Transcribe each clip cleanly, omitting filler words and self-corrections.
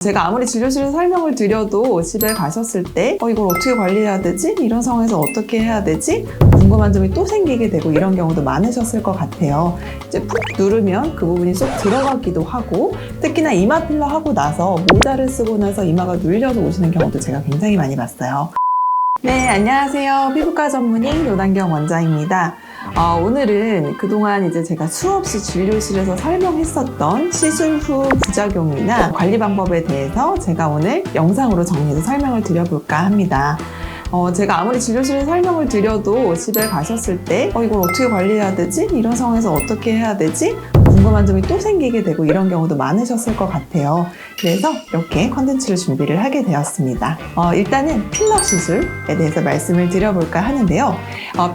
제가 아무리 진료실에서 설명을 드려도 집에 가셨을 때 이걸 어떻게 관리해야 되지? 이런 상황에서 어떻게 해야 되지? 궁금한 점이 또 생기게 되고 이런 경우도 많으셨을 것 같아요. 이제 푹 누르면 그 부분이 쏙 들어가기도 하고, 특히나 이마 필러 하고 나서 모자를 쓰고 나서 이마가 눌려서 오시는 경우도 제가 굉장히 많이 봤어요. 네, 안녕하세요. 피부과 전문의 노단경 원장입니다. 오늘은 그동안 이제 제가 수없이 진료실에서 설명했었던 시술 후 부작용이나 관리 방법에 대해서 제가 오늘 영상으로 정리해서 설명을 드려볼까 합니다. 제가 아무리 진료실에서 설명을 드려도 집에 가셨을 때 이걸 어떻게 관리해야 되지? 이런 상황에서 어떻게 해야 되지? 궁금한 점이 또 생기게 되고 이런 경우도 많으셨을 것 같아요. 그래서 이렇게 컨텐츠를 준비를 하게 되었습니다. 일단은 필러 시술에 대해서 말씀을 드려볼까 하는데요.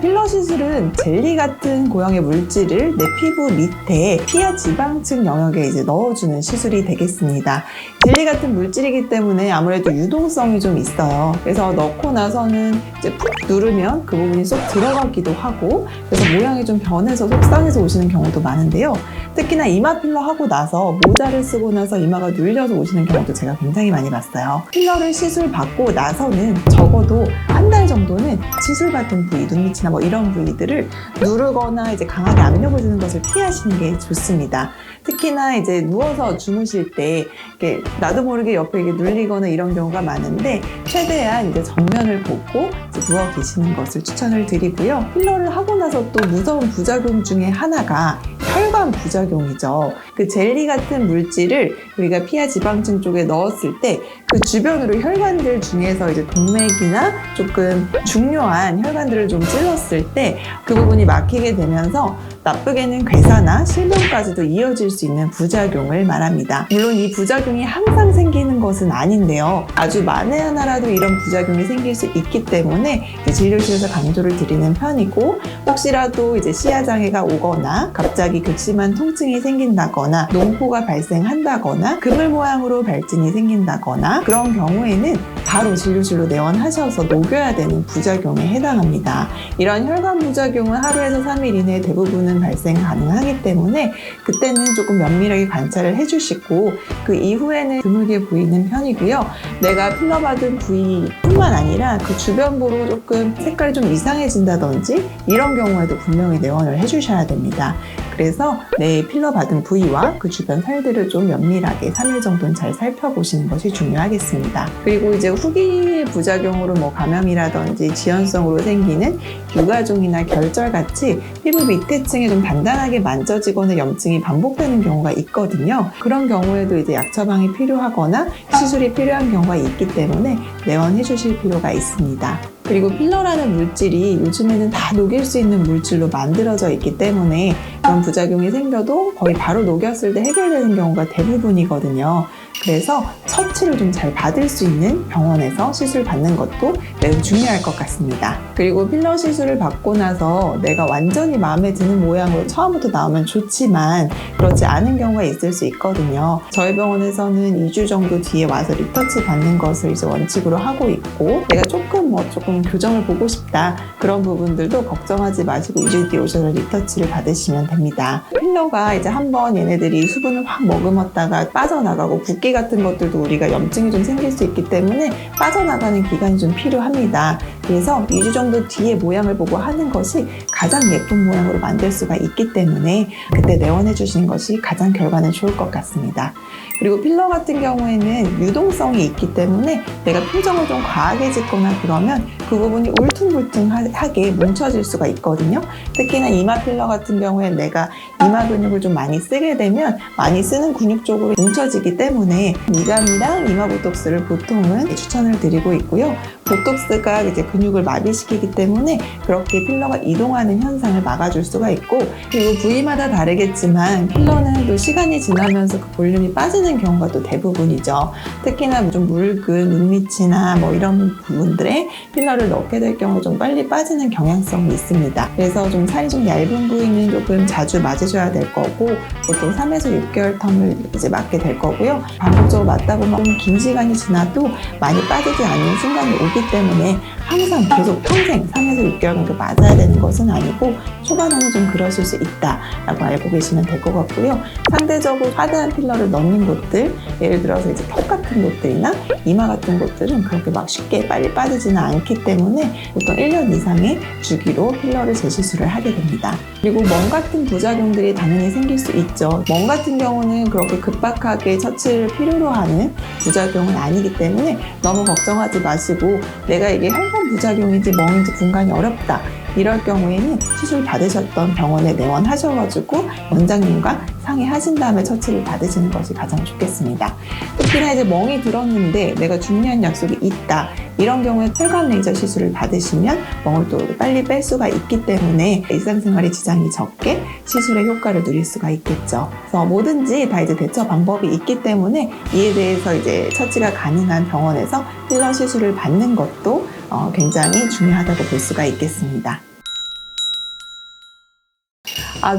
필러 시술은 젤리 같은 고형의 물질을 내 피부 밑에 피하 지방층 영역에 이제 넣어주는 시술이 되겠습니다. 젤리 같은 물질이기 때문에 아무래도 유동성이 좀 있어요. 그래서 넣고 나서는 이제 푹 누르면 그 부분이 쏙 들어가기도 하고, 그래서 모양이 좀 변해서 속상해서 오시는 경우도 많은데요. 특히나 이마 필러 하고 나서 모자를 쓰고 나서 이마가 눌려서 오시는 경우도 제가 굉장히 많이 봤어요. 필러를 시술 받고 나서는 적어도 한 달 정도는 시술 받은 부위, 눈밑이나 뭐 이런 부위들을 누르거나 이제 강하게 압력을 주는 것을 피하시는 게 좋습니다. 특히나 이제 누워서 주무실 때 이렇게 나도 모르게 옆에 이게 눌리거나 이런 경우가 많은데, 최대한 이제 정면을 보고 이제 누워 계시는 것을 추천을 드리고요. 필러를 하고 나서 또 무서운 부작용 중에 하나가 혈관 부작용이죠. 그 젤리 같은 물질을 우리가 피하 지방층 쪽에 넣었을 때 그 주변으로 혈관들 중에서 이제 동맥이나 조금 중요한 혈관들을 좀 찔렀을 때 그 부분이 막히게 되면서 나쁘게는 괴사나 실명까지도 이어질 수 있는 부작용을 말합니다. 물론 이 부작용이 항상 생기는 것은 아닌데요. 아주 만에 하나라도 이런 부작용이 생길 수 있기 때문에 이제 진료실에서 강조를 드리는 편이고, 혹시라도 이제 시야장애가 오거나 갑자기 극심한 통증이 생긴다거나 농포가 발생한다거나 그물 모양으로 발진이 생긴다거나 그런 경우에는 바로 진료실로 내원하셔서 녹여야 되는 부작용에 해당합니다. 이런 혈관 부작용은 하루에서 3일 이내에 대부분은 발생 가능하기 때문에 그때는 조금 면밀하게 관찰을 해주시고, 그 이후에는 드물게 보이는 편이고요. 내가 필러 받은 부위뿐만 아니라 그 주변부로 조금 색깔이 좀 이상해진다든지 이런 경우에도 분명히 내원을 해주셔야 됩니다. 그래서 내 필러 받은 부위와 그 주변 살들을 좀 면밀하게 3일 정도는 잘 살펴보시는 것이 중요하겠습니다. 그리고 이제 후기 부작용으로 뭐 감염이라든지 지연성으로 생기는 유가종이나 결절같이 피부 밑에 층에 좀 단단하게 만져지거나 염증이 반복되는 경우가 있거든요. 그런 경우에도 이제 약 처방이 필요하거나 시술이 필요한 경우가 있기 때문에 내원해 주실 필요가 있습니다. 그리고 필러라는 물질이 요즘에는 다 녹일 수 있는 물질로 만들어져 있기 때문에 그런 부작용이 생겨도 거의 바로 녹였을 때 해결되는 경우가 대부분이거든요. 그래서 처치를 좀 잘 받을 수 있는 병원에서 시술 받는 것도 매우 중요할 것 같습니다. 그리고 필러 시술을 받고 나서 내가 완전히 마음에 드는 모양으로 처음부터 나오면 좋지만 그렇지 않은 경우가 있을 수 있거든요. 저희 병원에서는 2주 정도 뒤에 와서 리터치 받는 것을 이제 원칙으로 하고 있고, 내가 조금 교정을 보고 싶다 그런 부분들도 걱정하지 마시고 2주 뒤에 오셔서 리터치를 받으시면 됩니다. 필러가 이제 한번 얘네들이 수분을 확 머금었다가 빠져나가고 붓기 같은 것들도 우리가 염증이 좀 생길 수 있기 때문에 빠져나가는 기간이 좀 필요합니다. 그래서 2주 정도 뒤에 모양을 보고 하는 것이 가장 예쁜 모양으로 만들 수가 있기 때문에 그때 내원해 주시는 것이 가장 결과는 좋을 것 같습니다. 그리고 필러 같은 경우에는 유동성이 있기 때문에 내가 표정을 좀 과하게 짓거나 그러면 그 부분이 울퉁불퉁하게 뭉쳐질 수가 있거든요. 특히나 이마 필러 같은 경우에 내가 이마 근육을 좀 많이 쓰게 되면 많이 쓰는 근육 쪽으로 뭉쳐지기 때문에 미감이랑 이마 보톡스를 보통은 추천을 드리고 있고요. 보톡스가 이제 근육을 마비시키기 때문에 그렇게 필러가 이동하는 현상을 막아줄 수가 있고, 그리고 부위마다 다르겠지만 필러는 또 시간이 지나면서 그 볼륨이 빠지는 경우가 또 대부분이죠. 특히나 좀 묽은 눈밑이나 뭐 이런 부분들에 필러를 넣게 될 경우 좀 빨리 빠지는 경향성이 있습니다. 그래서 좀 살이 좀 얇은 부위는 조금 자주 맞으셔야 될 거고, 보통 3에서 6개월 텀을 이제 맞게 될 거고요. 반복적으로 맞다 보면 좀 긴 시간이 지나도 많이 빠지지 않는 순간이 오기 때문에 항상 계속 평생 3에서 6개월 정도 맞아야 되는 것은 아니고 초반에는 좀 그러실 수 있다라고 알고 계시면 될 것 같고요. 상대적으로 하드한 필러를 넣는 곳들, 예를 들어서 이제 턱 같은 곳들이나 이마 같은 곳들은 그렇게 막 쉽게 빨리 빠지지는 않기 때문에 보통 1년 이상의 주기로 필러를 재시술을 하게 됩니다. 그리고 멍 같은 부작용들이 당연히 생길 수 있죠. 멍 같은 경우는 그렇게 급박하게 처치를 필요로 하는 부작용은 아니기 때문에 너무 걱정하지 마시고 내가 이게 혈관 부작용인지 멍인지 분간이 어렵다. 이럴 경우에는 시술 받으셨던 병원에 내원하셔가지고 원장님과 상의하신 다음에 처치를 받으시는 것이 가장 좋겠습니다. 특히나 이제 멍이 들었는데 내가 중요한 약속이 있다. 이런 경우에 혈관 레이저 시술을 받으시면 멍을 또 빨리 뺄 수가 있기 때문에 일상생활에 지장이 적게 시술의 효과를 누릴 수가 있겠죠. 그래서 뭐든지 다 이제 대처 방법이 있기 때문에 이에 대해서 이제 처치가 가능한 병원에서 필러 시술을 받는 것도 굉장히 중요하다고 볼 수가 있겠습니다.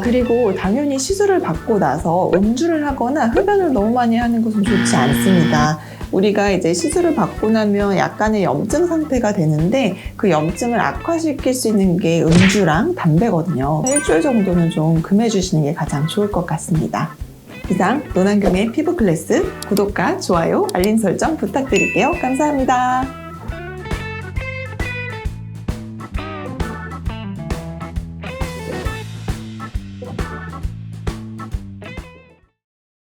그리고 당연히 시술을 받고 나서 음주를 하거나 흡연을 너무 많이 하는 것은 좋지 않습니다. 우리가 이제 시술을 받고 나면 약간의 염증 상태가 되는데 그 염증을 악화시킬 수 있는 게 음주랑 담배거든요. 일주일 정도는 좀 금해 주시는 게 가장 좋을 것 같습니다. 이상 노난경의 피부 클래스 구독과 좋아요, 알림 설정 부탁드릴게요. 감사합니다.